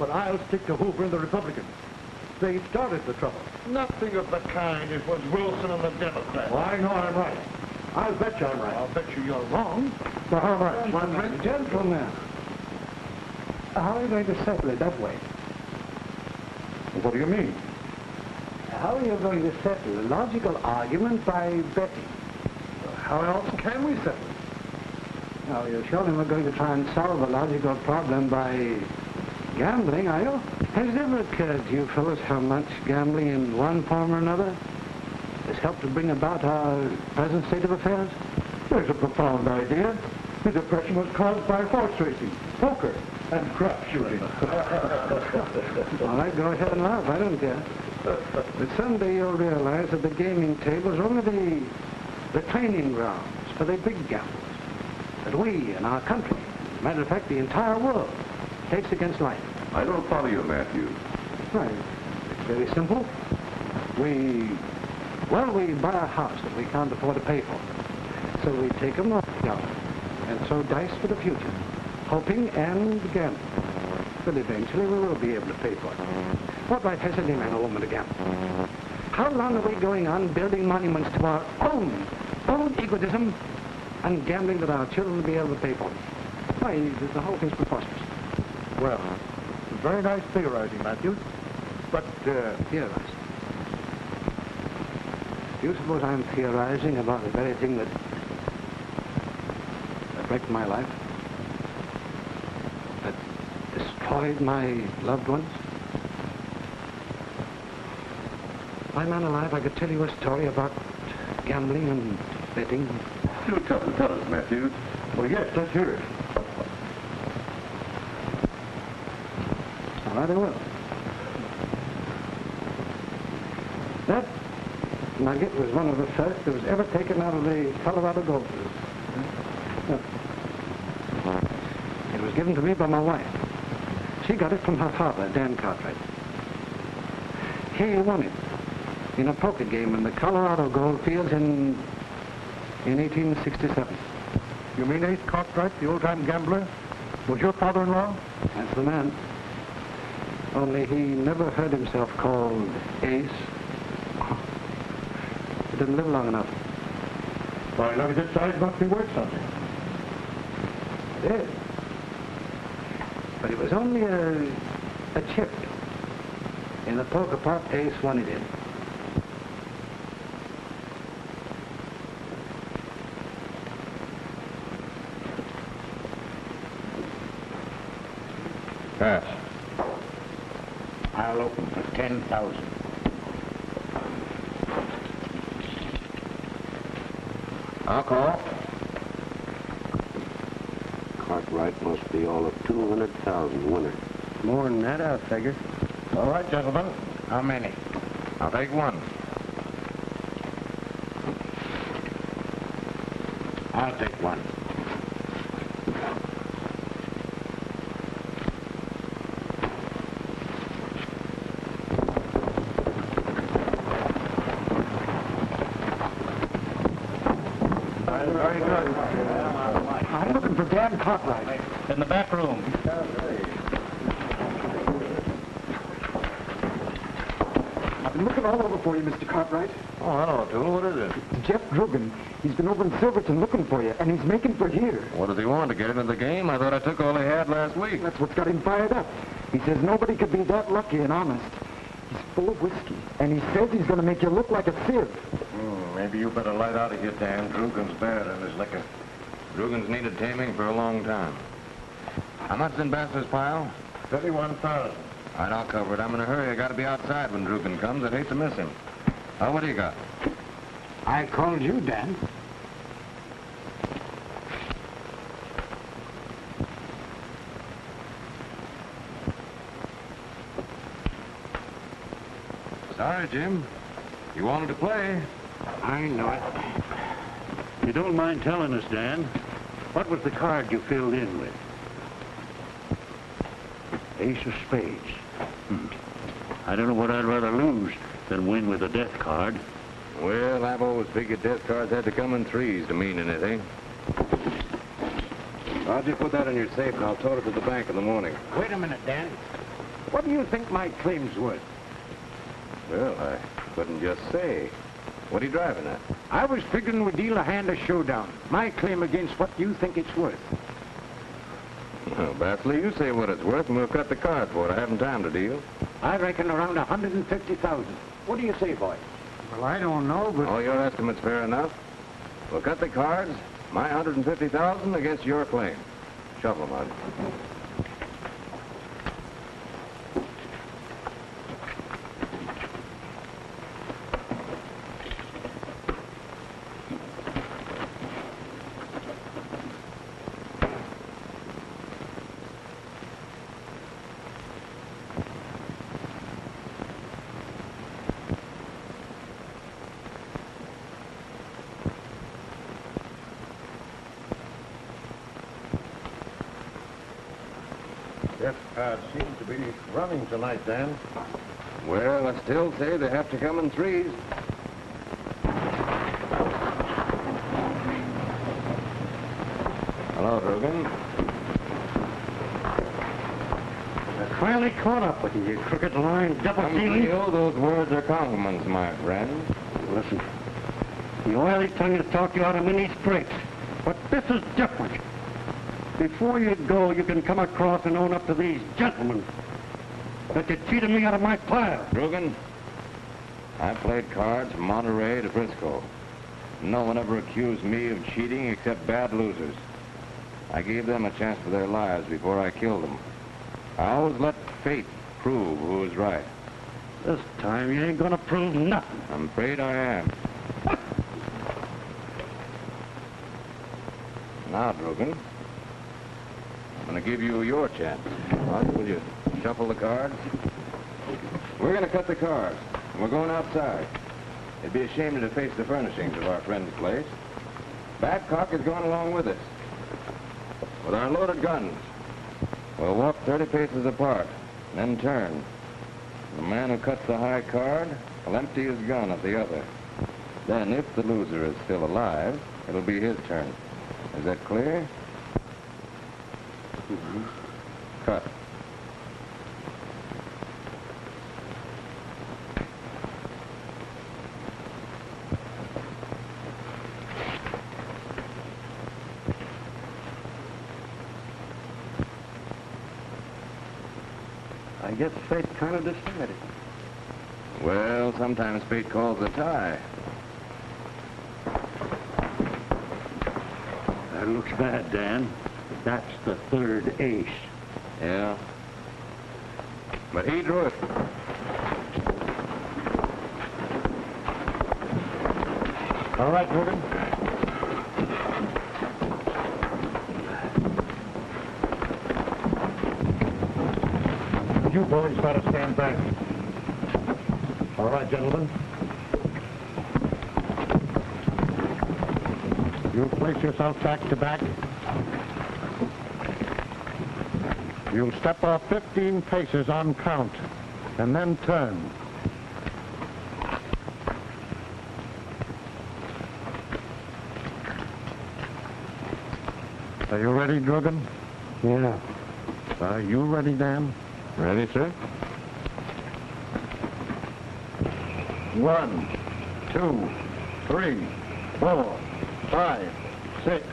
But I'll stick to Hoover and the Republicans. They started the trouble. Nothing of the kind. It was Wilson and the Democrats. Well, I know I'm right. I'll bet you I'm right. I'll bet you you're wrong. So how much? Gentlemen, how are you going to settle it that way? What do you mean? How are you going to settle a logical argument by betting? How else can we settle it? Now, you're surely not going to try and solve a logical problem by gambling, are you? Has it ever occurred to you fellows how much gambling in one form or another has helped to bring about our present state of affairs? There's a profound idea. The depression was caused by horse racing, poker, and crap shooting. All right, go ahead and laugh. I don't care. But someday you'll realize that the gaming table is only the training grounds for the big gamblers that we in our country, matter of fact, the entire world, takes against life. I don't follow you, Matthew. Right. It's very simple. We buy a house that we can't afford to pay for. So we take a mortgage out and throw dice for the future, hoping and gambling. But eventually we will be able to pay for it. What right has any man or woman to gamble? How long are we going on building monuments to our own egotism and gambling that our children will be able to pay for? Why, the whole thing's preposterous. Well, very nice theorizing, Matthew. But, Theorizing? Do you suppose I'm theorizing about the very thing that wrecked my life? That destroyed my loved ones? If I'm man alive, I could tell you a story about gambling and betting. Do tell us, Matthew. well, yes, let's hear it. All right, I will. That nugget was one of the first that was ever taken out of the Colorado gold field. It was given to me by my wife. She got it from her father, Dan Cartwright. He won it in a poker game in the Colorado gold fields in 1867. You mean Ace Cartwright, the old-time gambler, was your father-in-law? That's the man. Only he never heard himself called Ace. He didn't live long enough. Why, look at this size must be worth something. It is. But it was only a chip in the poker pot Ace won it in. Pass. I'll open for 10,000. I'll call. Cartwright must be all of 200,000 winner. More than that, I figure. All right, gentlemen. How many? I'll take one. I'll take one. Very good. I'm looking for Dan Cartwright. In the back room. I've been looking all over for you, Mr. Cartwright. Oh, hello, Tool. What is it? Jeff Drugan. He's been over in Silverton looking for you, and he's making for here. What does he want, to get into the game? I thought I took all he had last week. That's what's got him fired up. He says nobody could be that lucky and honest. He's full of whiskey, and he says he's going to make you look like a sieve. Maybe you better light out of here, Dan. Drugan's bad in his liquor. Drugan's needed taming for a long time. How much's in Basser's pile? 31,000. All right, I'll cover it. I'm in a hurry. I got to be outside when Drugan comes. I'd hate to miss him. Oh, what do you got? I called you, Dan. Sorry, Jim. You wanted to play. I know it. You don't mind telling us, Dan, what was the card you filled in with? Ace of spades. I don't know what I'd rather lose than win with a death card. Well, I've always figured death cards had to come in threes to mean anything. I'll just put that in your safe and I'll tote it to the bank in the morning. Wait a minute, Dan. What do you think my claim's worth? Well, I couldn't just say. What are you driving at? I was figuring we'd deal a hand of showdown. My claim against what you think it's worth. Well, Bastley, you say what it's worth, and we'll cut the cards for it. I haven't time to deal. I reckon around 150,000. What do you say, boy? Well, I don't know, but... Oh, your estimate's fair enough. We'll cut the cards, my 150,000 against your claim. Shuffle 'em out. Death cards seem to be running tonight, Dan. Well, I still say they have to come in threes. Hello, Dugan. I finally caught up with you, you crooked line, double-dealing. Leo, those words are compliments, my friend. Listen, the oily tongue has talked you out of many scrapes, but this is different. Before you go, you can come across and own up to these gentlemen that you cheated me out of my pile. Dugan, I played cards from Monterey to Frisco. No one ever accused me of cheating except bad losers. I gave them a chance for their lives before I killed them. I always let fate prove who was right. This time you ain't gonna prove nothing. I'm afraid I am. Now, Dugan, I'm going to give you your chance. Bud, will you shuffle the cards? We're going to cut the cards. We're going outside. It'd be a shame to deface the furnishings of our friend's place. Babcock is going along with us. With our loaded guns. We'll walk 30 paces apart, then turn. The man who cuts the high card will empty his gun at the other. Then, if the loser is still alive, it'll be his turn. Is that clear? Mm-hmm. Cut. I guess fate kind of decided. Well, sometimes fate calls a tie. That looks bad, Dan. That's the third ace. Yeah. But he drew it. All right, Dugan. You boys better stand back. All right, gentlemen. You place yourself back to back. You'll step off 15 paces on count, and then turn. Are you ready, Dugan? Yeah. Are you ready, Dan? Ready, sir? 1, 2, 3, 4, 5, 6,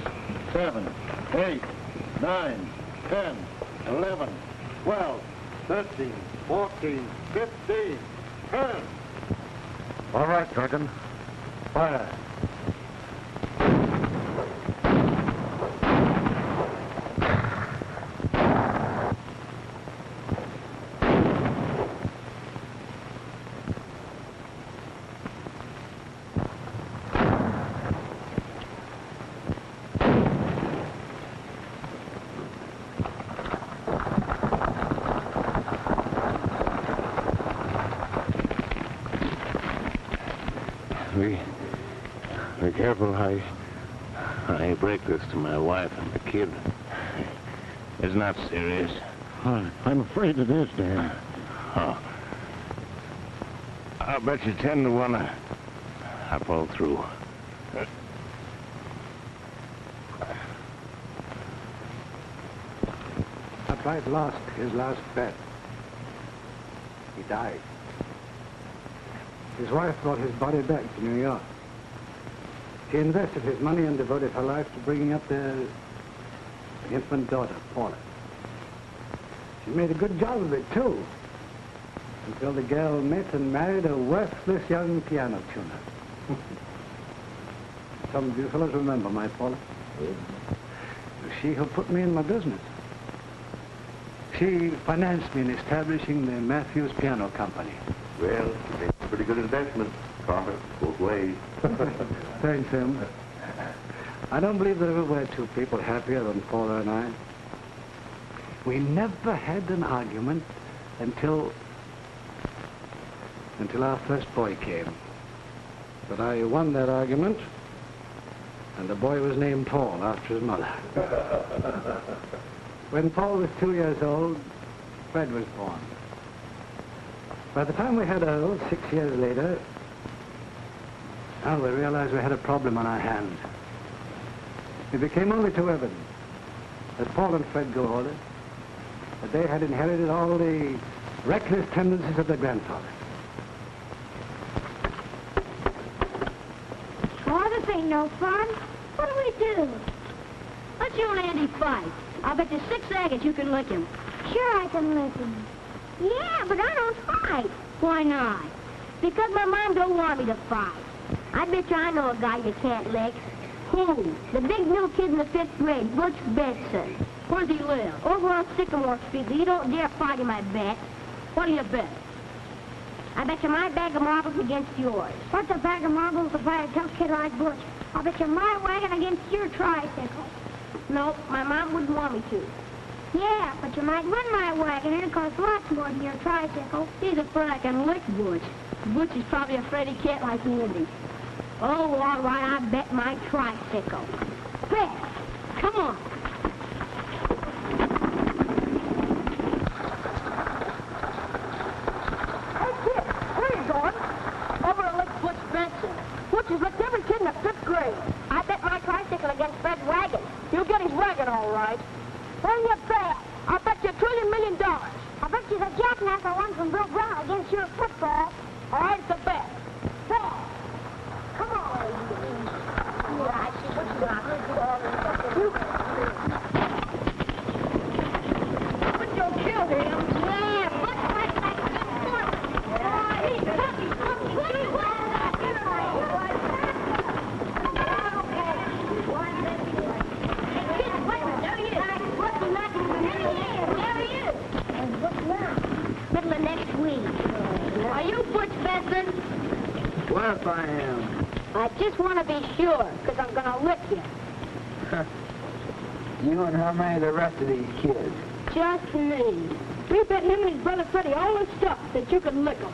7, 8, 9, 10, 11, 12, 13, 14, 15, 10. All right, Dugan. Fire. Be careful how you break this to my wife and the kid. It's not serious. I'm afraid it is, Dan. Oh. I'll bet you 10 to 1 I pull through. That I've lost his last bet. He died. His wife brought his body back to New York. She invested his money and devoted her life to bringing up their infant daughter, Paula. She made a good job of it, too, until the girl met and married a worthless young piano tuner. Some of you fellows remember my Paula. It was she who put me in my business. She financed me in establishing the Matthews Piano Company. Well, it's a pretty good investment. Profit both ways. Thanks, Em. I don't believe there ever were two people happier than Paula and I. We never had an argument until our first boy came. But I won that argument, and the boy was named Paul after his mother. When Paul was 2 years old, Fred was born. By the time we had Earl, 6 years later, we realized we had a problem on our hands. It became only too evident, as Paul and Fred grew older, that they had inherited all the reckless tendencies of their grandfather. Oh, this ain't no fun. What do we do? Let's you and Andy fight. I'll bet you 6 seconds you can lick him. Sure I can lick him. Yeah, but I don't fight. Why not? Because my mom don't want me to fight. I bet you I know a guy you can't lick. Who? The big new kid in the 5th grade, Butch Benson. Where does he live? Over on Sycamore Street. You don't dare fight him, I bet. What do you bet? I bet you my bag of marbles against yours. What's a bag of marbles to buy a tough kid like Butch? I'll bet you my wagon against your tricycle. No, my mom wouldn't want me to. Yeah, but you might win my wagon. It'll cost lots more than your tricycle. He's afraid I can lick Butch. Butch is probably afraid he can't like Andy. Oh, all right, I bet my tricycle. Bet. Come on. Hey, kid, where you going? Over to lick Butch Benson. Butch has licked every kid in the 5th grade. I bet my tricycle against Fred's wagon. You'll get his wagon, all right. Where you bet? I'll bet you $1 trillion million. I bet you the jackknife one from Bill Brown against your football. All right, it's a bet. Bet. Come on. Yeah, I see what you got. But you'll kill him. Yeah, Butch fights like a good sportsman. Yeah, he's tough. Middle of next week. Are you Butch Benson? Well, if I am. I just want to be sure, because I'm going to lick you. You and how many of the rest of these kids? Just me. We bet him and his brother Freddie all the stuff that you can lick them.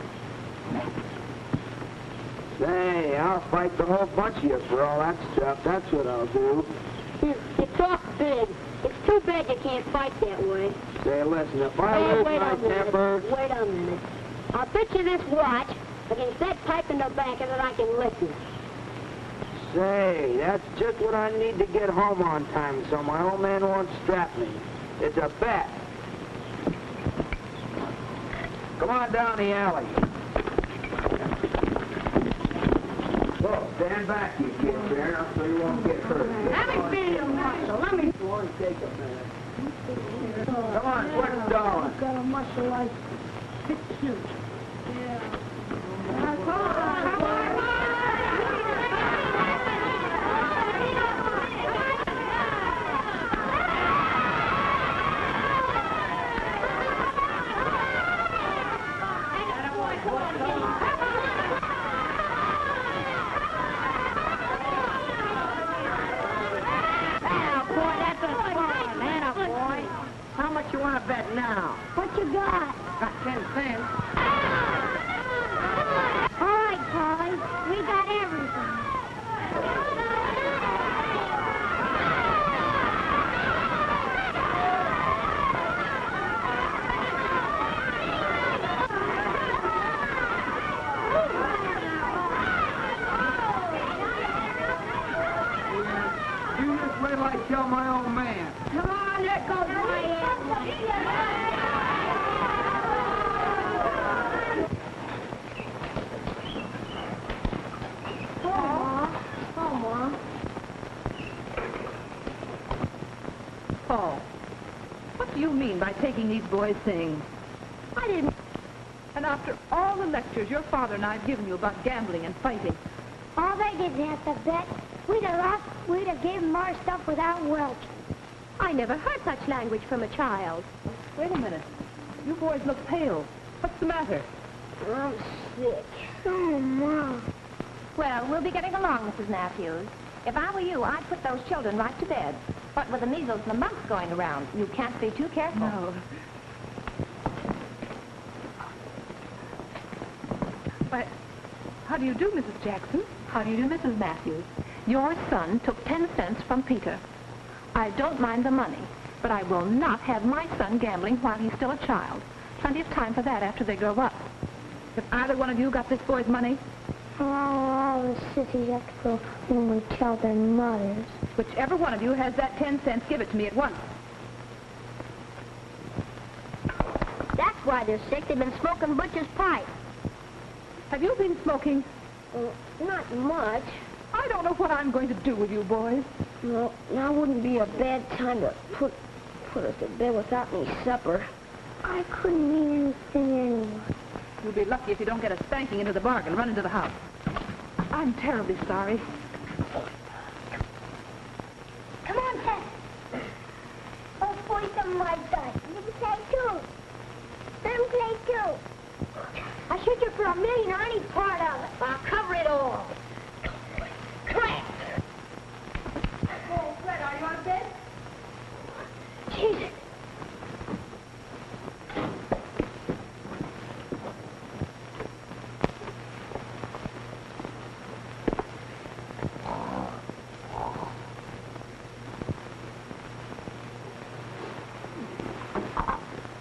Say, I'll fight the whole bunch of you for all that stuff. That's what I'll do. You talk big. It's too bad you can't fight that way. Say, listen, if I lose my temper... Wait a minute. I'll bet you this watch against that pipe in the back and that I can lick you. Say, that's just what I need to get home on time so my old man won't strap me. It's a bet. Come on down the alley. Well, stand back, you kids there, so you won't get hurt. Let me feel your muscle. Let me... Won't take a minute. Come on, quit stalling. Got a muscle like 6 cute. Yeah. Come on. How much you want to bet now? What you got? Got 10 cents. All right, Polly. We got everything. You just wait till I tell my old man. Come on, there goes my ass. Paul, what do you mean by taking these boys' things? I didn't. And after all the lectures your father and I have given you about gambling and fighting, All they didn't have to bet. We'd have lost. We'd have gave them our stuff without Welch. I never heard such language from a child. wait a minute. You boys look pale. What's the matter? I'm sick. Oh, Mom. Well, we'll be getting along, Mrs. Matthews. If I were you, I'd put those children right to bed. What with the measles and the mumps going around, you can't be too careful. No. Why, how do you do, Mrs. Jackson? How do you do, Mrs. Matthews? Your son took 10 cents from Peter. I don't mind the money, but I will not have my son gambling while he's still a child. Plenty of time for that after they grow up. If either one of you got this boy's money, Oh, all the sissies have to go when we tell their mothers. whichever one of you has that 10 cents, give it to me at once. That's why they're sick. They've been smoking Butcher's pipe. Have you been smoking? Not much. I don't know what I'm going to do with you boys. No, now wouldn't be a bad time to put us to bed without any supper. I couldn't eat anything anyway. You'll be lucky if you don't get a spanking into the bargain. Run into the house. I'm terribly sorry. Come on, Ted. Let's play some like that. You can play too. Let him play too. I shoot you for $1 million or any part of it. I'll cover it all. Crack! Oh, Fred, are you on bed? Jesus.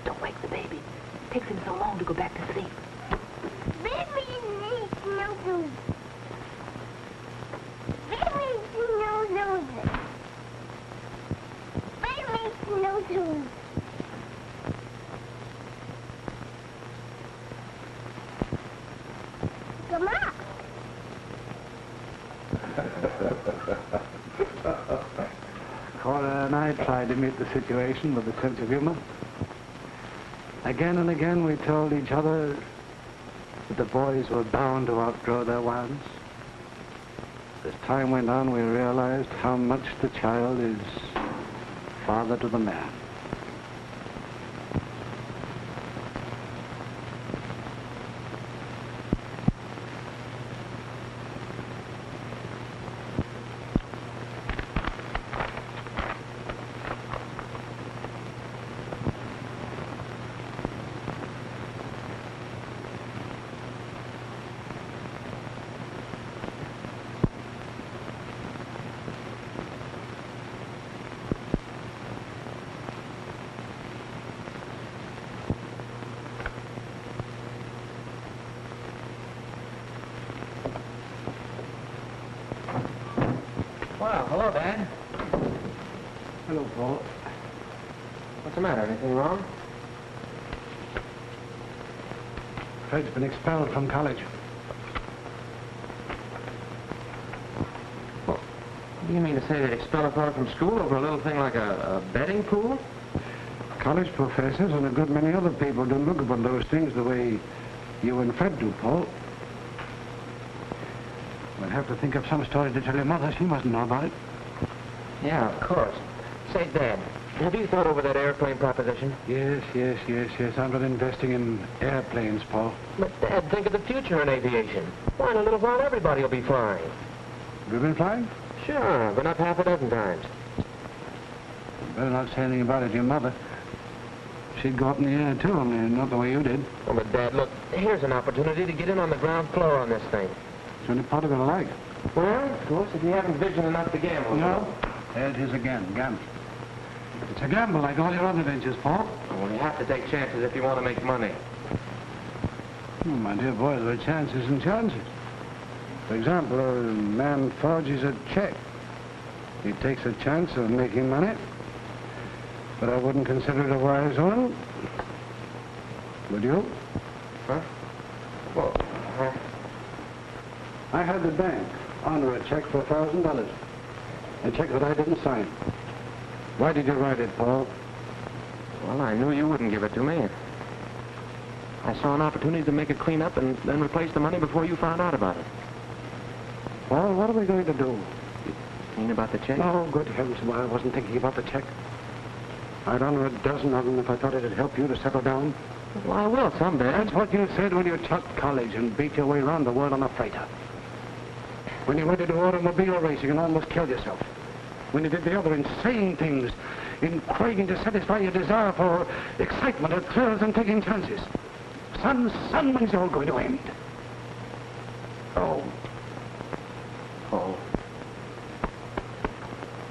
Don't wake the baby. It takes him so long to go back to sleep. Baby needs noodles. Baby needs noodles. Baby needs noodles. Come on. Cora and I tried to meet the situation with a sense of humor. Again and again we told each other that the boys were bound to outgrow their wives. As time went on, we realized how much the child is father to the man. Well, hello, Dad. Hello, Paul. What's the matter? Anything wrong? Fred's been expelled from college. Well, do you mean to say they expel a fellow from school over a little thing like a betting pool? College professors and a good many other people don't look upon those things the way you and Fred do, Paul. We'll have to think of some story to tell your mother. She mustn't know about it. Yeah, of course. Say, Dad, have you thought over that airplane proposition? Yes. I'm not investing in airplanes, Paul. But, Dad, think of the future in aviation. Why, in a little while, everybody will be flying. Have you been flying? Sure, been up half a dozen times. Better not say anything about it to your mother. She'd go up in the air, too, only not the way you did. Oh, but, Dad, look, here's an opportunity to get in on the ground floor on this thing. It's the only part of it I like. Well, of course, if you haven't vision enough to gamble. No. There it is again, gamble. It's a gamble like all your other ventures, Paul. Well, you have to take chances if you want to make money. Oh, my dear boy, there are chances and chances. For example, a man forges a check. He takes a chance of making money, but I wouldn't consider it a wise one. Would you? Huh? Well, I had the bank honor a check for $1,000. A check that I didn't sign. Why did you write it, Paul? Well, I knew you wouldn't give it to me. I saw an opportunity to make a cleanup and then replace the money before you found out about it. Paul, what are we going to do? You mean about the check? Oh, good heavens, why, I wasn't thinking about the check. I'd honor a dozen of them if I thought it'd help you to settle down. Well, I will someday. That's what you said when you chucked college and beat your way around the world on a freighter. When you went to do automobile racing and almost killed yourself. When you did the other insane things in craving to satisfy your desire for excitement or thrills and taking chances. Son, when's it all going to end? Oh.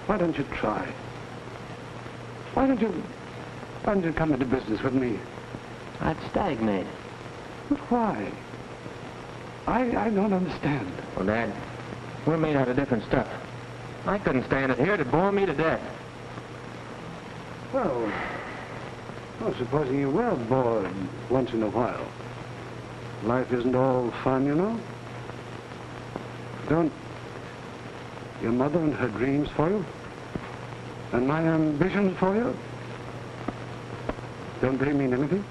Why don't you try? Why don't you come into business with me? I'd stagnate. But why? I don't understand. Well, Dad, we're made out of different stuff. I couldn't stand it here. It'd bore me to death. Well, supposing you were bored once in a while. Life isn't all fun, you know. Don't your mother and her dreams for you? And my ambitions for you? Don't they mean anything?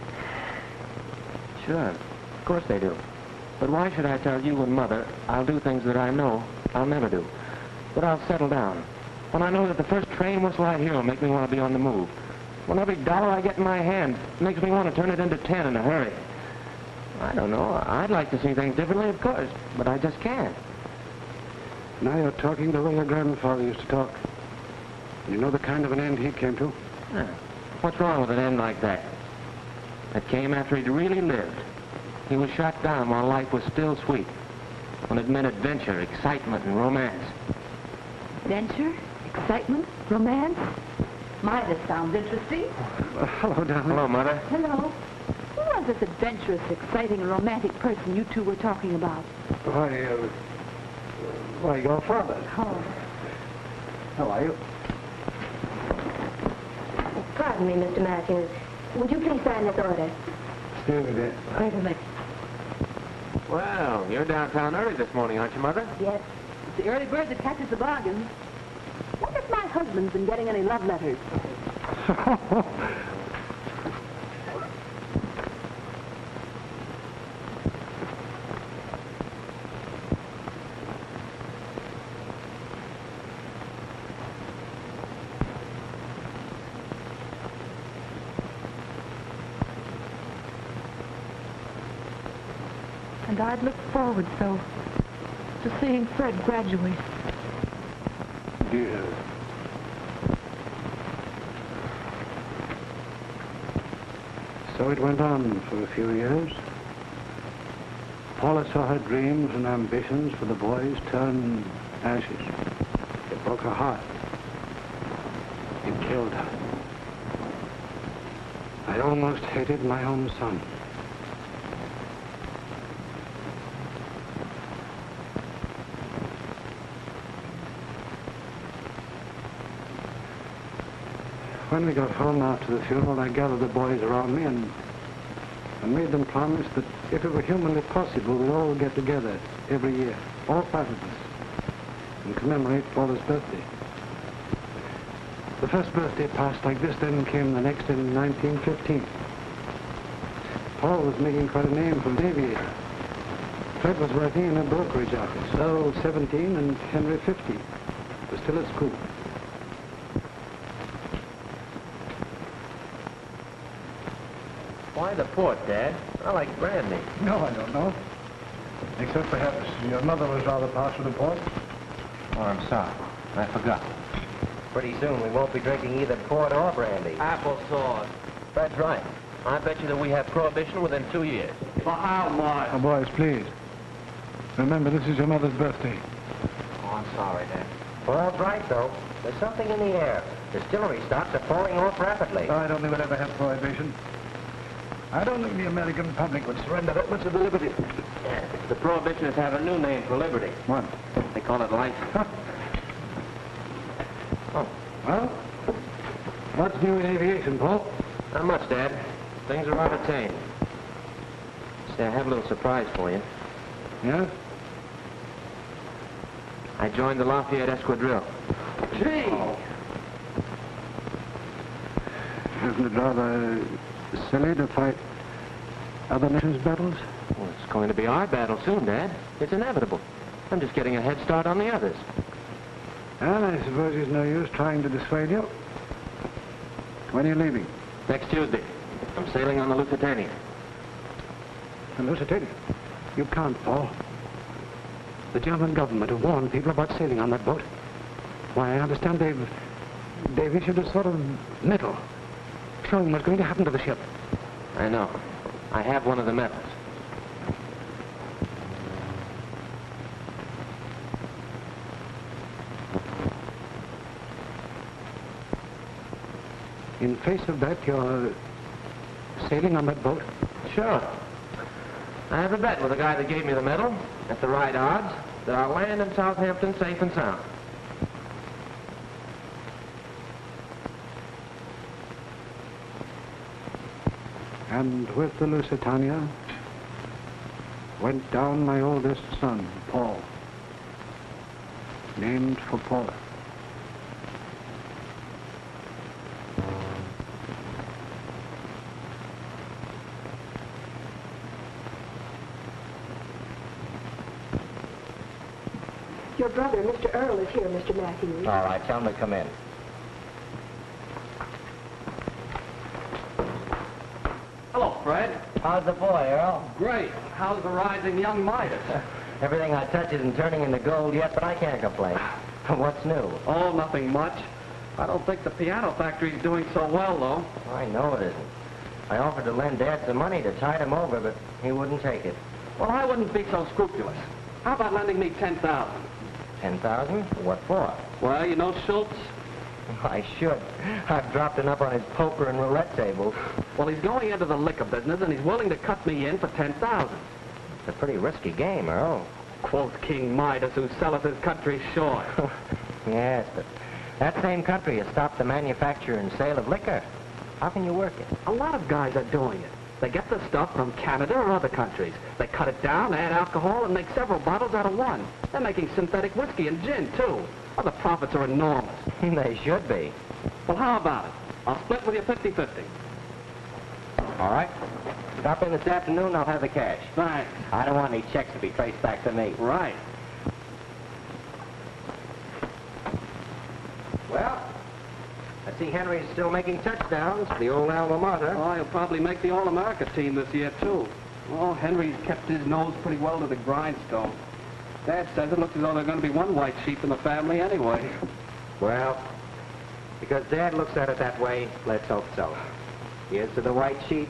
Sure. Of course they do. But why should I tell you and Mother I'll do things that I know I'll never do? That I'll settle down. When I know that the first train whistle I hear will make me want to be on the move. When every dollar I get in my hand makes me want to turn it into 10 in a hurry. I don't know. I'd like to see things differently, of course, but I just can't. Now you're talking the way your grandfather used to talk. You know the kind of an end he came to? Yeah. What's wrong with an end like that? It came after he'd really lived. He was shot down while life was still sweet. When it meant adventure, excitement, and romance. Adventure? Excitement? Romance? My, this sounds interesting. Hello, darling. Hello, Mother. Hello. Who was this adventurous, exciting, and romantic person you two were talking about? Why, your father. Oh. How are you? Pardon me, Mr. Matthews. Would you please sign this order? Excuse me, dear. Wait a minute. Well, you're downtown early this morning, aren't you, Mother? Yes. It's the early bird that catches the bargains. Wonder if my husband's been getting any love letters. And I'd look forward so to seeing Fred graduate. Dear. So it went on for a few years. Paula saw her dreams and ambitions for the boys turn ashes. It broke her heart. It killed her. I almost hated my own son. When we got home after the funeral, I gathered the boys around me and made them promise that if it were humanly possible, we'd all get together every year, all 5 of us, and commemorate Paula's birthday. The first birthday passed like this, then came the next in 1915. Paul was making quite a name for an aviator. Fred was working in a brokerage office, Earl 17 and Henry 50. Was still at school. Why the port, Dad? I like brandy. No, I don't know. Except perhaps your mother was rather partial to port. Oh, I'm sorry. I forgot. Pretty soon we won't be drinking either port or brandy. Applesauce. That's right. I bet you that we have prohibition within 2 years. For how much? Oh, boys, please. Remember, this is your mother's birthday. Oh, I'm sorry, Dad. Paul's right, though. There's something in the air. Distillery stocks are pouring off rapidly. I don't think we'll ever have prohibition. I don't think the American public would surrender that much of the liberty. The prohibitionists have a new name for liberty. What? They call it life. Oh, well, what's new in aviation, Paul? Not much, Dad. Things are rather tame. Say, I have a little surprise for you. Yes? I joined the Lafayette Esquadrille. Gee! Isn't it rather silly to fight other nations' battles? Well, it's going to be our battle soon, Dad. It's inevitable. I'm just getting a head start on the others. Well, I suppose it's no use trying to dissuade you. When are you leaving? Next Tuesday. I'm sailing on the Lusitania. The Lusitania? You can't, Paul. The German government have warned people about sailing on that boat. Why, I understand they've issued a sort of medal showing what's going to happen to the ship. I know. I have one of the medals. In face of that, you're sailing on that boat? Sure. I have a bet with the guy that gave me the medal, at the right odds, that I'll land in Southampton safe and sound. And with the Lusitania went down my oldest son, Paul, named for Paul. Your brother, Mr. Earl, is here, Mr. Matthews. All right, tell him to come in. Hello, Fred. How's the boy, Earl? Great. How's the rising young Midas? Everything I touch isn't turning into gold yet, but I can't complain. What's new? Oh, nothing much. I don't think the piano factory's doing so well, though. I know it isn't. I offered to lend Dad some money to tide him over, but he wouldn't take it. Well, I wouldn't be so scrupulous. How about lending me $10,000? 10,000? What for? Well, you know Schultz? I should. I've dropped enough on his poker and roulette tables. Well, he's going into the liquor business, and he's willing to cut me in for $10,000. It's a pretty risky game, Earl. Quoth King Midas, who selleth his country short. Yes, but that same country has stopped the manufacture and sale of liquor. How can you work it? A lot of guys are doing it. They get the stuff from Canada or other countries. They cut it down, add alcohol, and make several bottles out of one. They're making synthetic whiskey and gin, too. Oh, the profits are enormous. They should be. Well, how about it? I'll split with you 50-50. All right. Stop in this afternoon, I'll have the cash. Thanks. I don't want any checks to be traced back to me. Right. Well, I see Henry's still making touchdowns for the old alma mater. Oh, he'll probably make the All-America team this year, too. Well, Henry's kept his nose pretty well to the grindstone. Dad says it looks as though there's going to be one white sheep in the family anyway. Well, because Dad looks at it that way, let's hope so. Here's to the white sheep.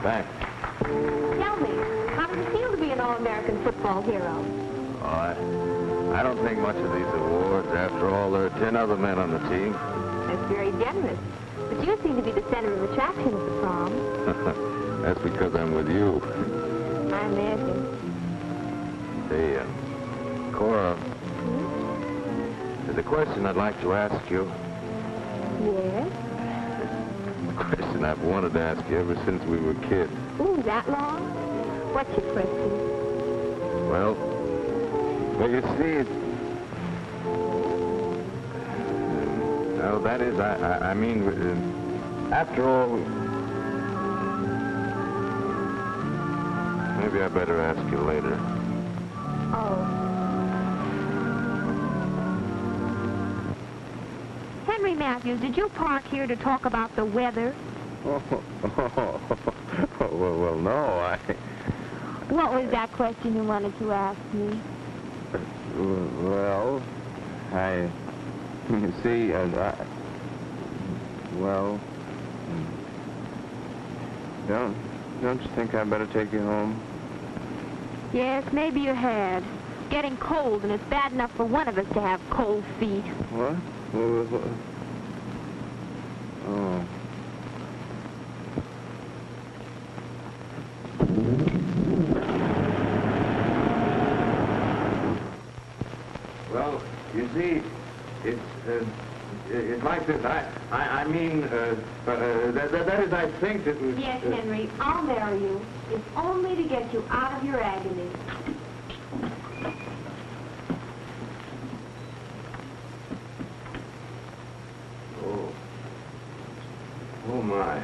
Thanks. Tell me, how does it feel to be an All-American football hero? Oh, I don't think much of these awards. After all, there are 10 other men on the team. That's very generous. But you seem to be the center of attraction at the prom. That's because I'm with you. I imagine. Hey, Cora, there's a question I'd like to ask you. Yes? A question I've wanted to ask you ever since we were kids. Ooh, that long? What's your question? Well, you see, well, that is, I mean, after all, maybe I better ask you later. Oh. Henry Matthews, did you park here to talk about the weather? Well, no, What was that question you wanted to ask me? Well, you see, well, don't you think I'd better take you home? Yes, maybe you had. getting cold, and it's bad enough for one of us to have cold feet. What? Oh. Well, you see, it's like this. I mean, that is, I think that... Yes, Henry, I'll marry you. It's only to get you out of your agony. Oh, my.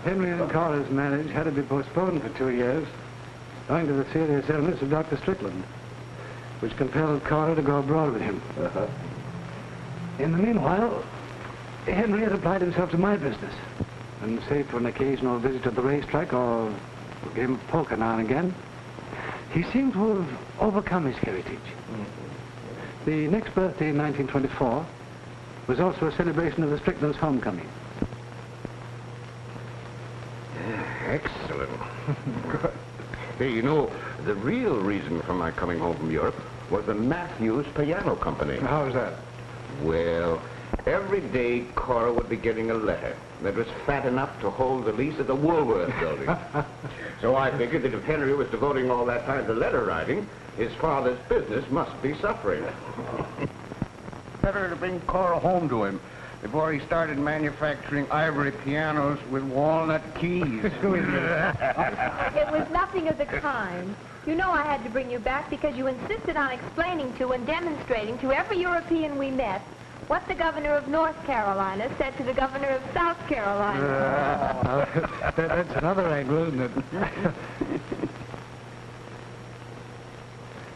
Henry and Cora's marriage had to be postponed for 2 years, owing to the serious illness of Dr. Strickland, which compelled Cora to go abroad with him. In the meanwhile, Henry had applied himself to my business, and save for an occasional visit to the racetrack or a game of poker now and again, he seemed to have overcome his heritage. The next birthday in 1924 was also a celebration of the Strickland's homecoming. Excellent. Hey, you know, the real reason for my coming home from Europe was the Matthews Piano Company. How was that? Well, every day Cora would be getting a letter that was fat enough to hold the lease of the Woolworth building. So I figured that if Henry was devoting all that time to letter writing, his father's business must be suffering. Better to bring Cora home to him before he started manufacturing ivory pianos with walnut keys. It was nothing of the kind. You know I had to bring you back because you insisted on explaining to and demonstrating to every European we met what the governor of North Carolina said to the governor of South Carolina. That's another angle, isn't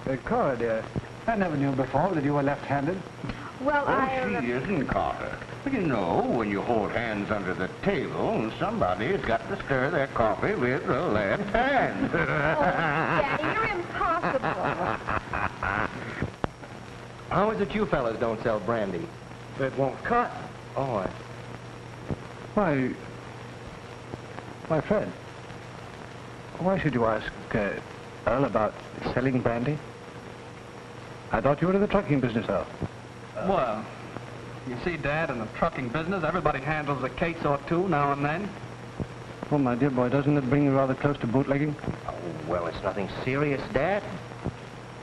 it? Cora, dear, I never knew before that you were left-handed. Well, She isn't, Carter. You know, when you hold hands under the table, somebody's got to stir their coffee with the left hand. Oh, Daddy, you're impossible. How is it you fellas don't sell brandy? It won't cut. Oh, Why, Fred, why should you ask Earl about selling brandy? I thought you were in the trucking business, Earl. Well, you see, Dad, in the trucking business, everybody handles a case or two now and then. Oh, my dear boy, doesn't it bring you rather close to bootlegging? Oh, well, it's nothing serious, Dad.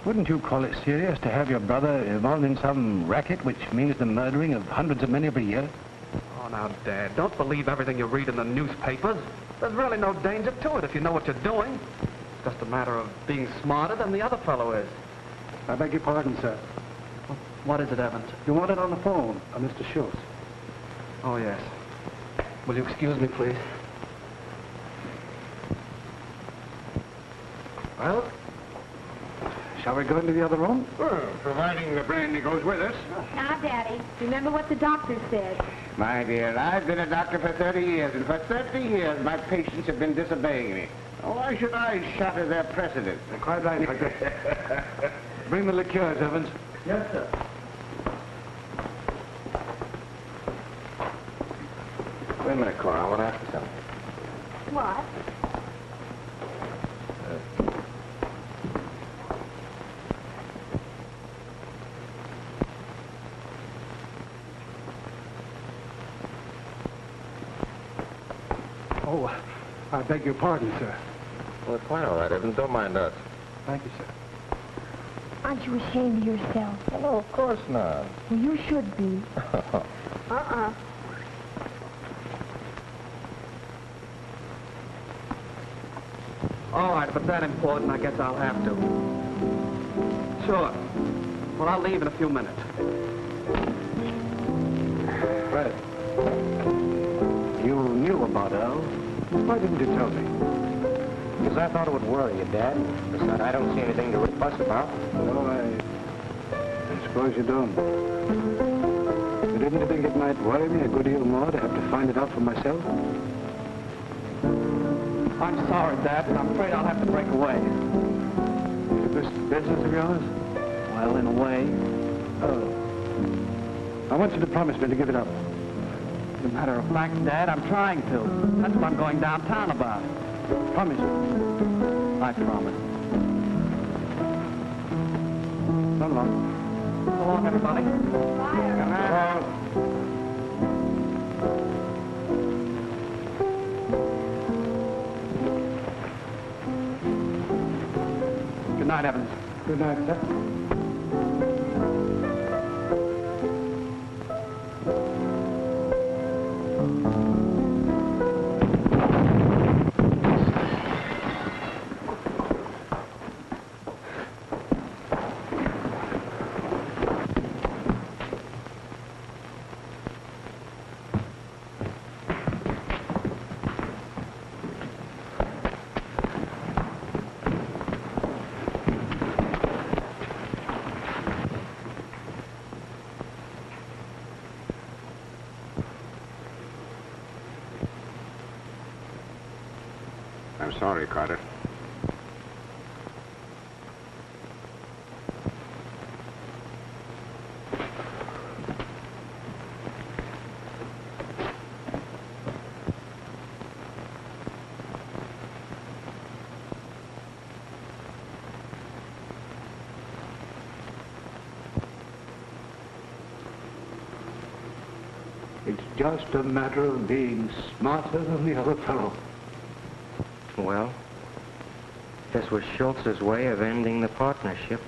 Wouldn't you call it serious to have your brother involved in some racket which means the murdering of hundreds of men every year? Oh, now, Dad, don't believe everything you read in the newspapers. There's really no danger to it if you know what you're doing. It's just a matter of being smarter than the other fellow is. I beg your pardon, sir. What is it, Evans? You want it on the phone, Mr. Schultz. Oh, yes. Will you excuse me, please? Well, shall we go into the other room? Well, providing the brandy goes with us. Now, Daddy, remember what the doctor said. My dear, I've been a doctor for 30 years, and for 30 years my patients have been disobeying me. Why should I shatter their precedent? Quite right, Doctor. Bring the liqueurs, Evans. Yes, sir. wait a minute, Cora. I want to ask you something. What? Oh, I beg your pardon, sir. Well, it's quite all right, Evans. Don't mind us. Thank you, sir. Aren't you ashamed of yourself? Well, no, of course not. Well, you should be. All right, if it's that important, I guess I'll have to. Sure. Well, I'll leave in a few minutes. Fred, you knew about Earl. Why didn't you tell me? Because I thought it would worry you, Dad. Besides, I don't see anything to fuss about. No, I suppose you don't. But didn't you think it might worry me a good deal more to have to find it out for myself? I'm sorry, Dad, but I'm afraid I'll have to break away. Is this business of yours? Well, in a way. Oh. I want you to promise me to give it up. As a matter of fact, Dad, I'm trying to. That's what I'm going downtown about. Promise me. I promise. So long. So long, everybody. Good night, Evans. Good night, sir. I'm sorry, Carter. It's just a matter of being smarter than the other fellow. Well, this was Schultz's way of ending the partnership.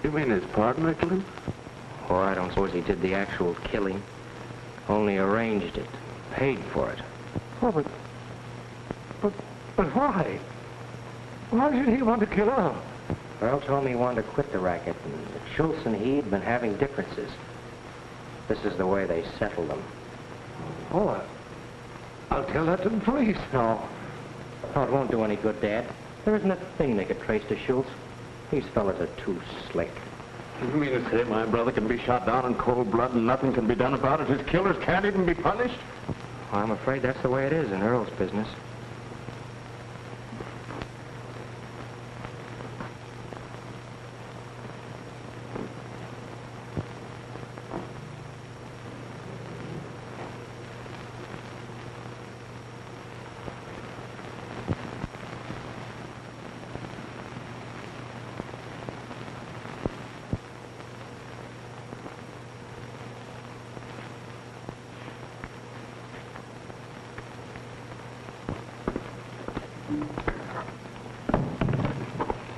You mean his partner killed him? Oh, I don't suppose he did the actual killing. Only arranged it, paid for it. Oh, but why? Why should he want to kill her? Earl told me he wanted to quit the racket, and that Schultz and he had been having differences. This is the way they settled them. Oh, I'll tell that to the police. No, it won't do any good, Dad. There isn't a thing they could trace to Schultz. These fellas are too slick. You mean to say my brother can be shot down in cold blood and nothing can be done about it? His killers can't even be punished? Well, I'm afraid that's the way it is in Earl's business.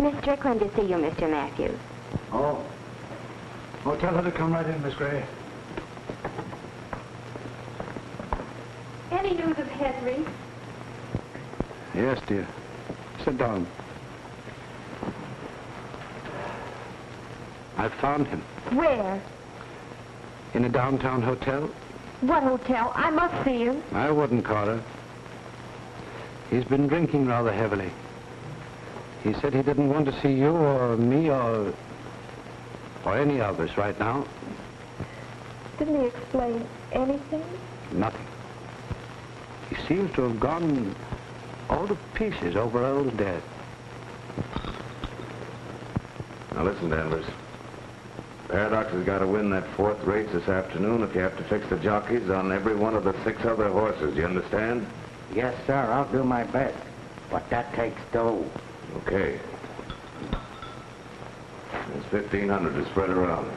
Miss Strickland to see you, Mr. Matthews. Oh. Oh, tell her to come right in, Miss Gray. Any news of Henry? Yes, dear. Sit down. I found him. Where? In a downtown hotel. What hotel? I must see him. I wouldn't, Carter. He's been drinking rather heavily. He said he didn't want to see you or me or any of us right now. Didn't he explain anything? Nothing. He seems to have gone all to pieces over Earl's death. Now listen, Danvers. Paradox has got to win that fourth race this afternoon if you have to fix the jockeys on every one of the 6 other horses. You understand? Yes, sir, I'll do my best. But that takes dough. Okay. It's 1,500 to spread around.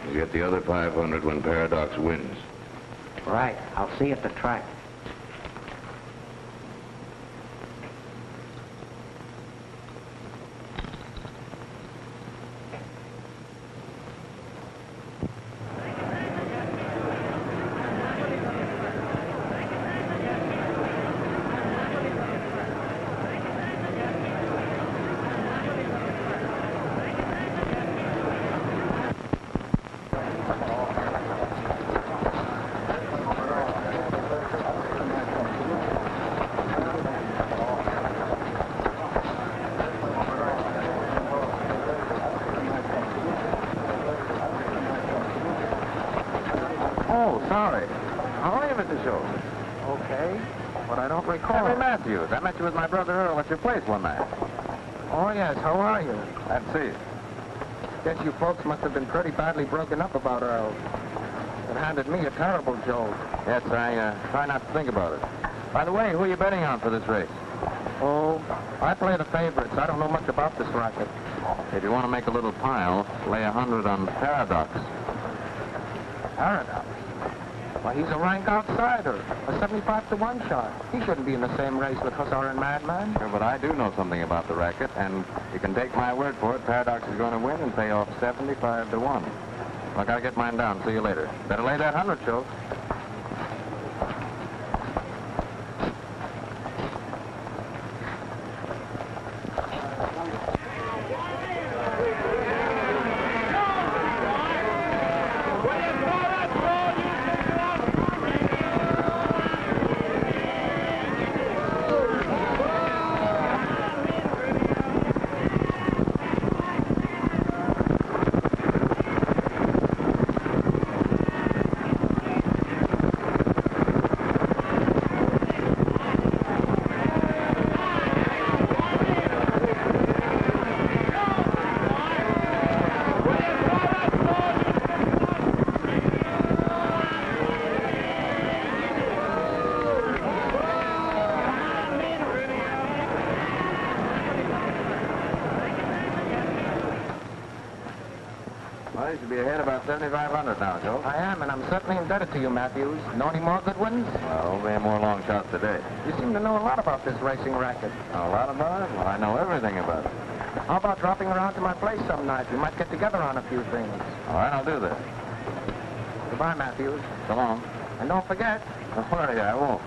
You get the other 500 when Paradox wins. Right, I'll see you at the track. sorry. How are you, Mr. Schultz? Okay, but I don't recall. Henry Matthews. I met you with my brother Earl at your place one night. Oh, yes, how are you? Glad to see you. Guess you folks must have been pretty badly broken up about Earl. It handed me a terrible jolt. Yes, I try not to think about it. By the way, who are you betting on for this race? Oh, I play the favorites. I don't know much about this racket. If you want to make a little pile, lay 100 on Paradox. Paradox? Why, he's a rank outsider. A 75-to-1 shot. He shouldn't be in the same race with Hussar and Madman. Sure, but I do know something about the racket, and you can take my word for it, Paradox is going to win and pay off 75-to-1. Well, I gotta get mine down. See you later. Better lay that 100, Schultz. Well, you should be ahead about 7,500 now, Joe. I am, and I'm certainly indebted to you, Matthews. Know any more good ones? Well, we have more long shots today. You seem to know a lot about this racing racket. A lot about it? Well, I know everything about it. How about dropping around to my place some night? We might get together on a few things. All right, I'll do that. Goodbye, Matthews. So long. And don't forget. Don't worry, I won't.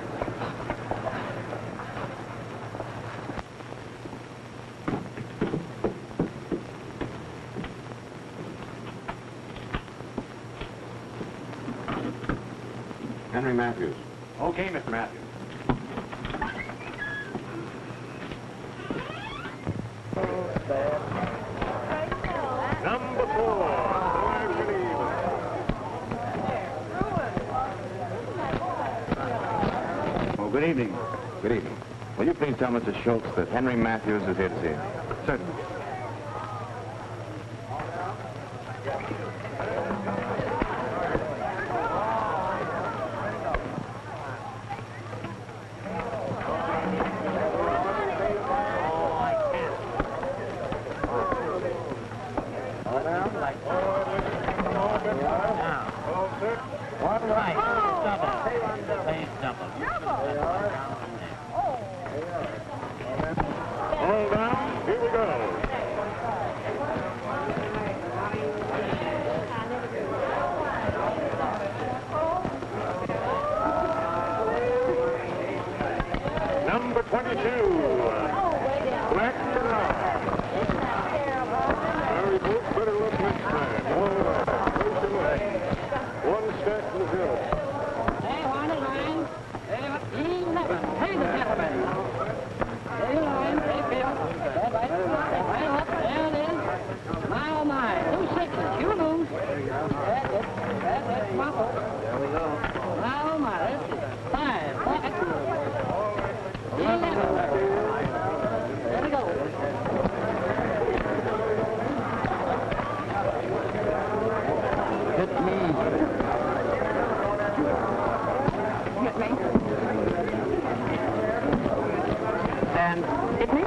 Henry Matthews. Okay, Mr. Matthews. Number 4. Oh, good evening. Good evening. Will you please tell Mr. Schultz that Henry Matthews is here to see him? Certainly. All down. Here we go. Number 22. Black and Hard. Very good. Better look next time. All right. Face the left. One stack in the hill. Hey, one is line. Hey, the gentleman. Hey, line. Hey, Phil. That right. Right up. There it is. My, oh, my. 2 6s. You lose. That's muffled. There we go. My, oh, my. That's it. 5. Back. 11. There we go. Hit me. Hit me. And hit me.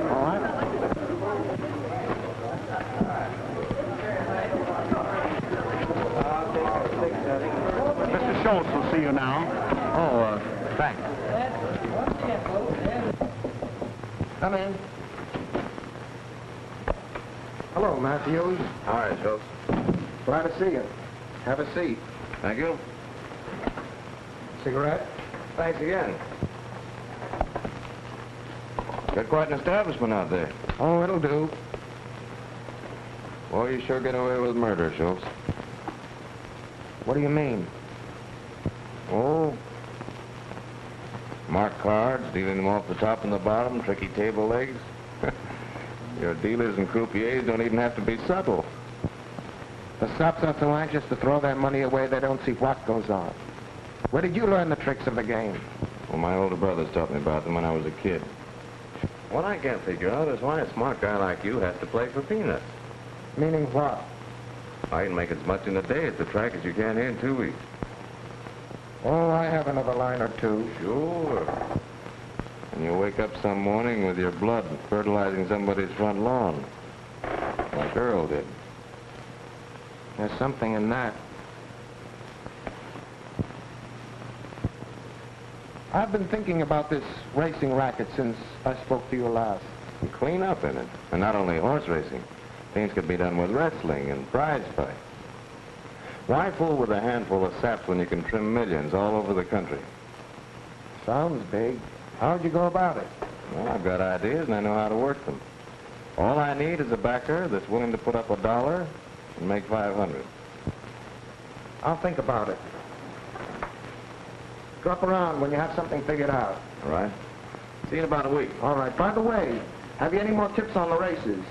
All right. Mr. Schultz will see you now. Oh, thanks. Come in. Hello, Matthews. All right, Schultz. Glad to see you. Have a seat. Thank you. Cigarette? Thanks again. Got quite an establishment out there. Oh, it'll do. Boy, you sure get away with murder, Schultz. What do you mean? Oh. Marked cards, dealing them off the top and the bottom, tricky table legs. Your dealers and croupiers don't even have to be subtle. The sops are so anxious to throw their money away they don't see what goes on. Where did you learn the tricks of the game? Well, my older brothers taught me about them when I was a kid. What I can't figure out is why a smart guy like you has to play for peanuts. Meaning what? I can make as much in a day at the track as you can here in 2 weeks. Oh, I have another line or two. Sure. And you wake up some morning with your blood fertilizing somebody's front lawn, like Earl did. There's something in that. I've been thinking about this racing racket since I spoke to you last. And clean up in it. And not only horse racing. Things could be done with wrestling and prize fight. Why fool with a handful of saps when you can trim millions all over the country? Sounds big. How'd you go about it? Well, I've got ideas and I know how to work them. All I need is a backer that's willing to put up $1 and make 500. I'll think about it. Drop around when you have something figured out. All right. See you in about a week. All right. By the way, have you any more tips on the races?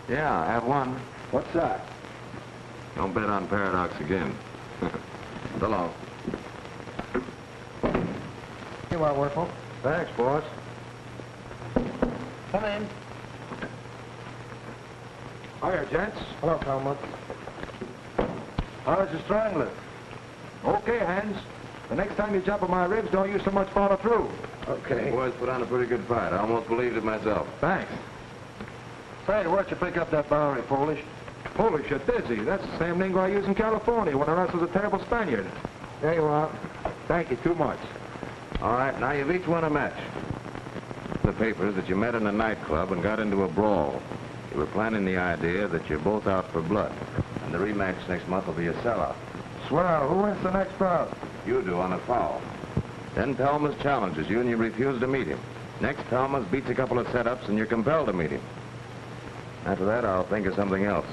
Yeah, I have one. What's that? Don't bet on Paradox again. So long. Here you are, Werfel. Thanks, boss. Come in. Hiya, gents. Hello, Talmud. How's the strangler? Okay, Hans. The next time you jump on my ribs, don't use so much follow through. Okay. The boys put on a pretty good fight. I almost believed it myself. Thanks. Say, where'd you pick up that Bowery, Polish? Polish, you're dizzy. That's the same lingo I use in California when I wrestled a terrible Spaniard. There you are. Thank you too much. All right, now you've each won a match. The papers that you met in a nightclub and got into a brawl. You were planning the idea that you're both out for blood. And the rematch next month will be a sellout. Swell. Who wins the next bout? You do on a foul. Then Pelmas challenges you and you refuse to meet him. Next, Pelmas beats a couple of setups and you're compelled to meet him. After that, I'll think of something else.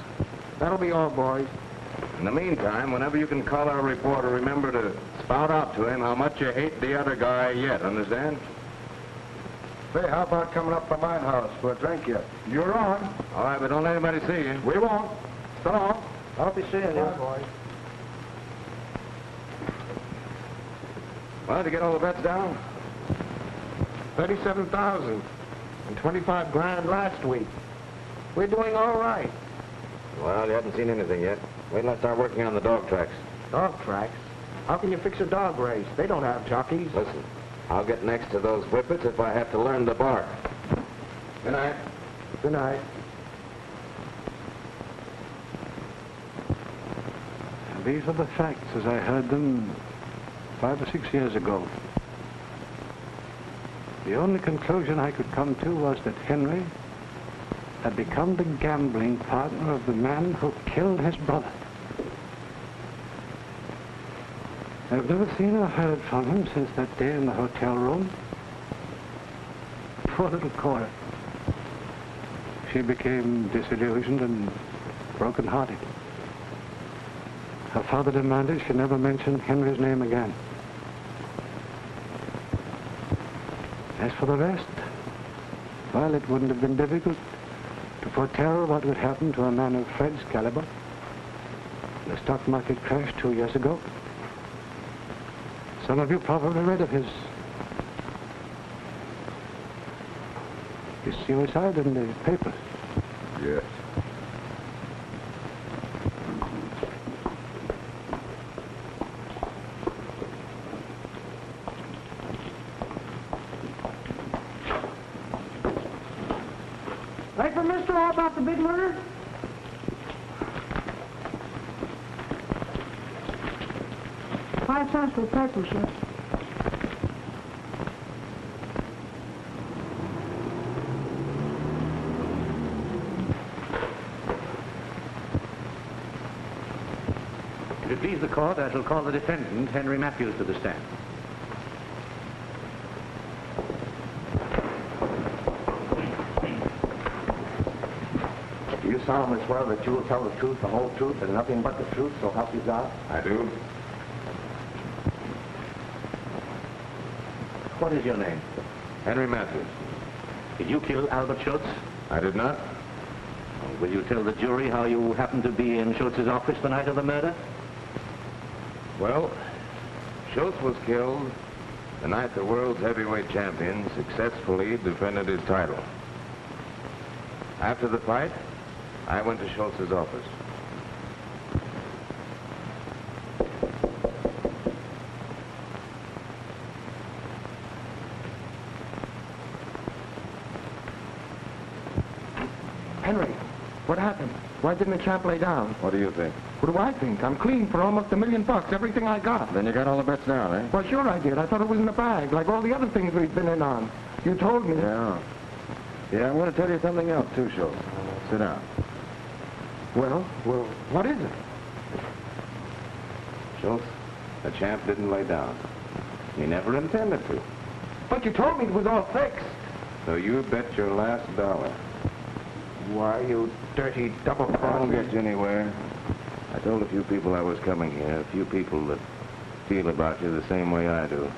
That'll be all, boys. In the meantime, whenever you can collar a reporter, remember to spout out to him how much you hate the other guy yet, understand? Say, how about coming up to mine house for a drink yet? You're on. All right, but don't let anybody see you. We won't. So long. I'll be seeing you, boys. Well, did you get all the bets down? 37,000 and 25 grand last week. We're doing all right. Well, you haven't seen anything yet. Wait till I start working on the dog tracks. Dog tracks? How can you fix a dog race? They don't have jockeys. Listen, I'll get next to those whippets if I have to learn to bark. Good night. Good night. And these are the facts as I heard them 5 or 6 years ago. The only conclusion I could come to was that Henry had become the gambling partner of the man who killed his brother. I've never seen or heard from him since that day in the hotel room. Poor little Cora. She became disillusioned and broken-hearted. Her father demanded she never mention Henry's name again. As for the rest, well, it wouldn't have been difficult to foretell what would happen to a man of Fred's caliber. The stock market crashed 2 years ago. Some of you probably read of his suicide in the papers. Yes. Right for Mr. All about the big murder? $5 for the paper, sir. If it please the court, I shall call the defendant, Henry Matthews, to the stand. Do you solemnly swear that you will tell the truth, the whole truth, and nothing but the truth, so help you God? I do. What is your name? Henry Matthews. Did you kill Albert Schultz? I did not. Will you tell the jury how you happened to be in Schultz's office the night of the murder? Well, Schultz was killed the night the world's heavyweight champion successfully defended his title. After the fight, I went to Schultz's office. Henry, what happened? Why didn't the champ lay down? What do you think? What do I think? I'm clean for almost $1 million, everything I got. Then you got all the bets down, eh? Well, sure I did. I thought it was in the bag, like all the other things we've been in on. You told me. Yeah. Yeah, I'm going to tell you something else, too, Schultz. Sit down. Well, what is it? Schultz, the champ didn't lay down. He never intended to. But you told me it was all fixed. So you bet your last dollar. Why, you dirty double-cross. I won't get you anywhere. I told a few people I was coming here, a few people that feel about you the same way I do.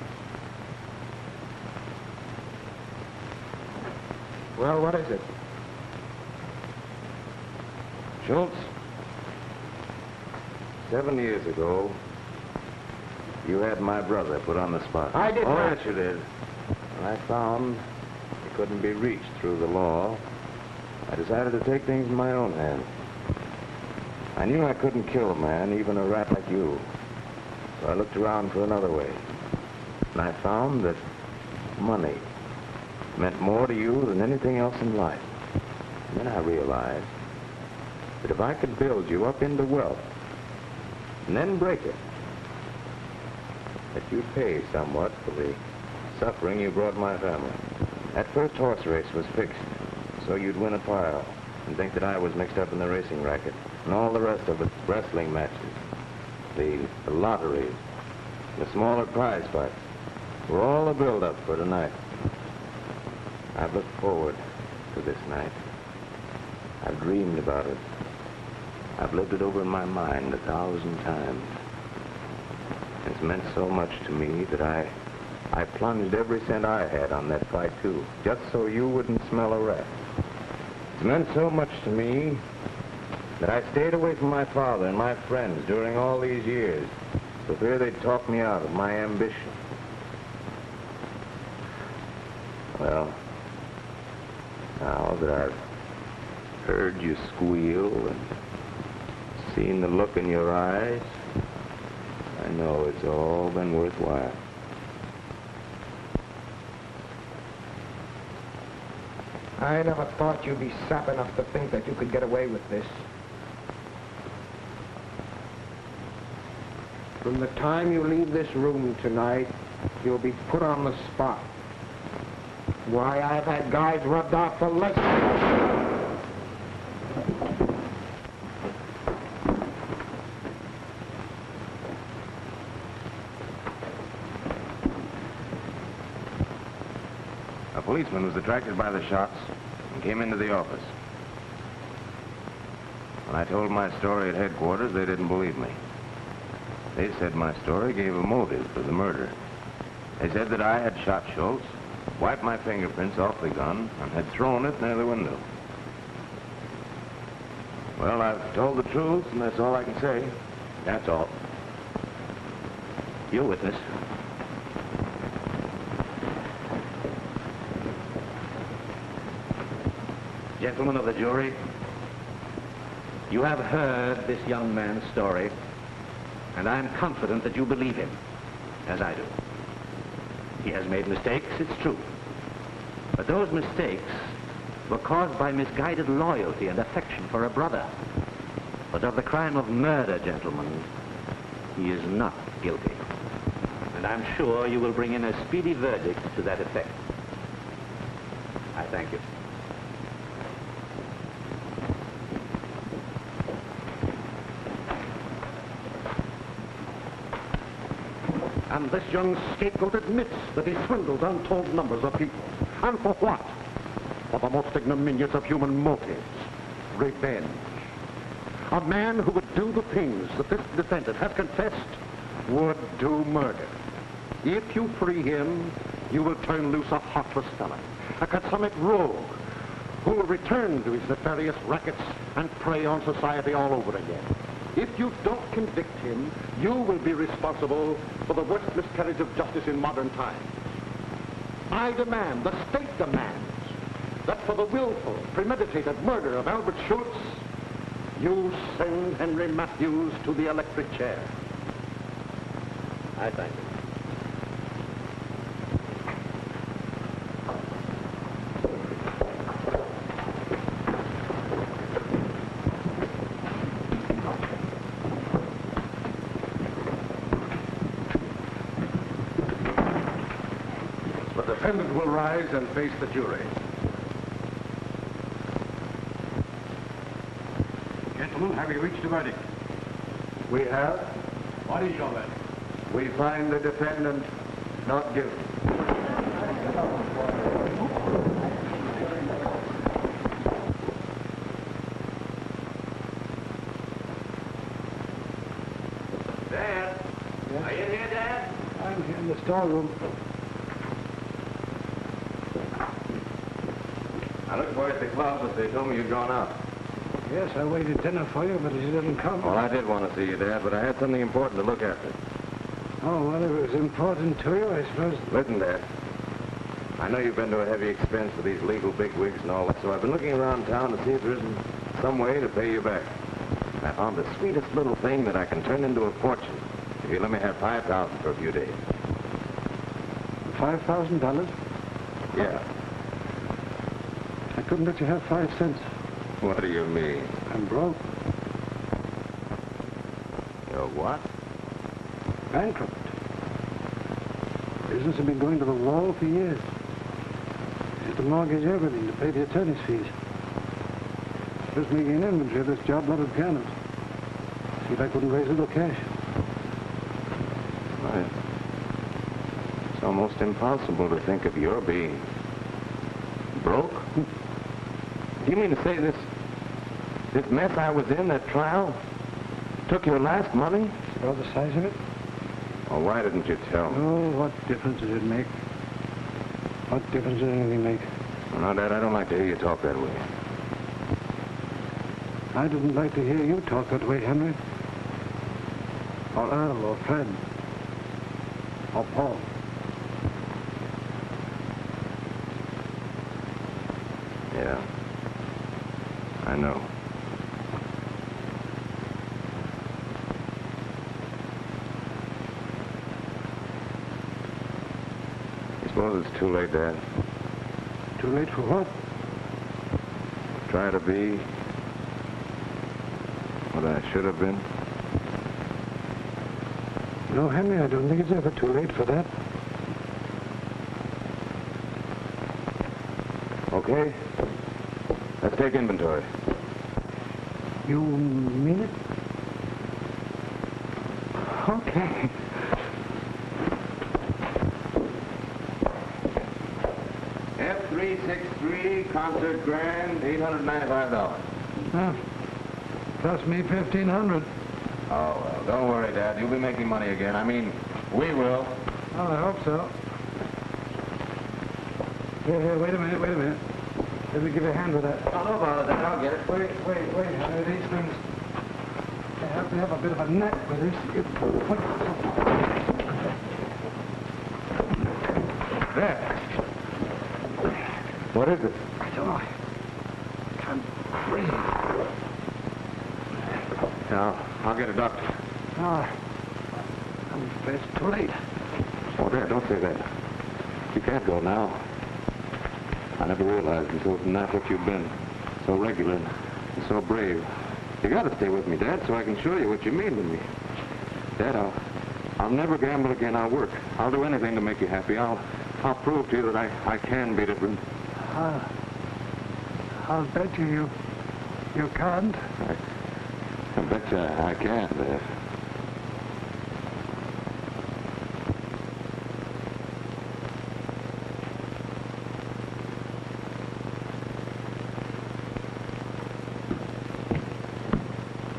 Well, what is it? Schultz, 7 years ago, you had my brother put on the spot. I did Oh, not. yes, you did. When I found he couldn't be reached through the law, I decided to take things in my own hands. I knew I couldn't kill a man, even a rat like you. So I looked around for another way. And I found that money meant more to you than anything else in life. And then I realized that if I could build you up into wealth and then break it, that you'd pay somewhat for the suffering you brought my family. That first horse race was fixed, so you'd win a pile and think that I was mixed up in the racing racket. And all the rest of it, wrestling matches, the lotteries, the smaller prize fights, were all a build-up for tonight. I've looked forward to this night. I've dreamed about it. I've lived it over in my mind 1,000 times. It's meant so much to me that I plunged every cent I had on that fight, too, just so you wouldn't smell a rat. It's meant so much to me that I stayed away from my father and my friends during all these years for fear they'd talk me out of my ambition. Well, now that I've heard you squeal and seen the look in your eyes, I know it's all been worthwhile. I never thought you'd be sap enough to think that you could get away with this. From the time you leave this room tonight, you'll be put on the spot. Why, I've had guys rubbed out for less. A policeman was attracted by the shots and came into the office. When I told my story at headquarters, they didn't believe me. They said my story gave a motive for the murder. They said that I had shot Schultz, wiped my fingerprints off the gun, and had thrown it near the window. Well, I've told the truth, and that's all I can say. That's all. Your witness. Gentlemen of the jury, you have heard this young man's story, and I am confident that you believe him, as I do. He has made mistakes, it's true. But those mistakes were caused by misguided loyalty and affection for a brother. But of the crime of murder, gentlemen, he is not guilty. And I'm sure you will bring in a speedy verdict to that effect. I thank you. And this young scapegoat admits that he swindled untold numbers of people. And for what? For the most ignominious of human motives, revenge. A man who would do the things that this defendant has confessed would do murder. If you free him, you will turn loose a heartless felon, a consummate rogue, who will return to his nefarious rackets and prey on society all over again. If you don't convict him, you will be responsible for the worst miscarriage of justice in modern times. I demand, the state demands, that for the willful, premeditated murder of Albert Schultz, you send Henry Matthews to the electric chair. I thank you. The defendant will rise and face the jury. Gentlemen, have you reached a verdict? We have. What is your verdict? We find the defendant not guilty. Dad? Yes? Are you here, Dad? I'm here in the storeroom. I looked for you at the club, but they told me you'd gone out. Yes, I waited dinner for you, but you didn't come. Well, I did want to see you, Dad, but I had something important to look after. Oh, well, if it was important to you, I suppose. Listen, Dad. I know you've been to a heavy expense with these legal bigwigs and all that, so I've been looking around town to see if there isn't some way to pay you back. I found the sweetest little thing that I can turn into a fortune if you let me have $5,000 for a few days. $5,000? Yeah. I couldn't let you have 5 cents. What do you mean? I'm broke. You're what? Bankrupt. Business has been going to the wall for years. I had to mortgage everything to pay the attorney's fees. Just making an inventory of this job lot of pianos. See if I couldn't raise a little cash. Why, it's almost impossible to think of your being broke. Do you mean to say this mess I was in, that trial, took your last money? Saw the size of it? Well, why didn't you tell me? Oh, what difference does it make? What difference does anything make? Well, no, Dad, I don't like to hear you talk that way. I didn't like to hear you talk that way, Henry. Or Earl, or Fred. Or Paul. Yeah. I know. I suppose it's too late, Dad. Too late for what? Try to be what I should have been. No, Henry, I don't think it's ever too late for that. Okay. Let's take inventory. You mean it? Okay. F363 Concert Grand, $895. Well, cost me $1,500. Oh, well, don't worry, Dad. You'll be making money again. I mean, we will. Oh, I hope so. Here, wait a minute. Let me give you a hand with that. Oh, no bother, Dad. I'll get it. Wait. These things, they have to have a bit of a neck with this. There. What is it? I don't know. I can't breathe. Now, I'll get a doctor. I'm afraid it's too late. Oh, Dad, don't say that. You can't go now. I never realized until tonight what you've been. So regular and so brave. You gotta stay with me, Dad, so I can show you what you mean to me. Dad, I'll never gamble again. I'll work. I'll do anything to make you happy. I'll prove to you that I can be different. I'll bet you can't. I bet you I can, Dad.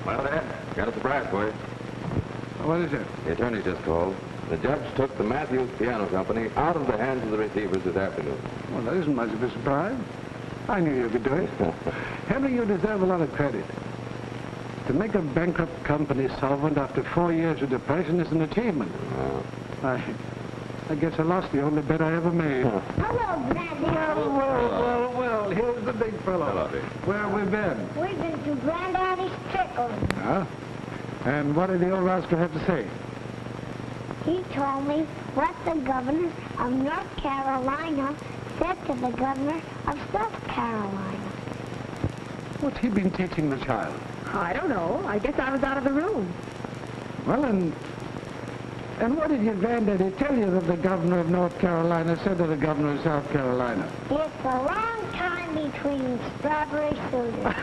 Well, Dad, got a surprise for you. What is it? The attorney just called. The judge took the Matthews Piano Company out of the hands of the receivers this afternoon. Well, that isn't much of a surprise. I knew you could do it. Henry, you deserve a lot of credit. To make a bankrupt company solvent after 4 years of depression is an achievement. I guess I lost the only bet I ever made. Hello, Granddaddy. Well, here's the big fellow. Hello, Dick. Where have we been? We've been to Granddaddy's trickle. Huh? And what did the old rascal have to say? He told me what the governor of North Carolina said to the governor of South Carolina. What's he been teaching the child? I don't know. I guess I was out of the room. Well, and what did your granddaddy tell you that the governor of North Carolina said to the governor of South Carolina? It's a long time between strawberry sodas.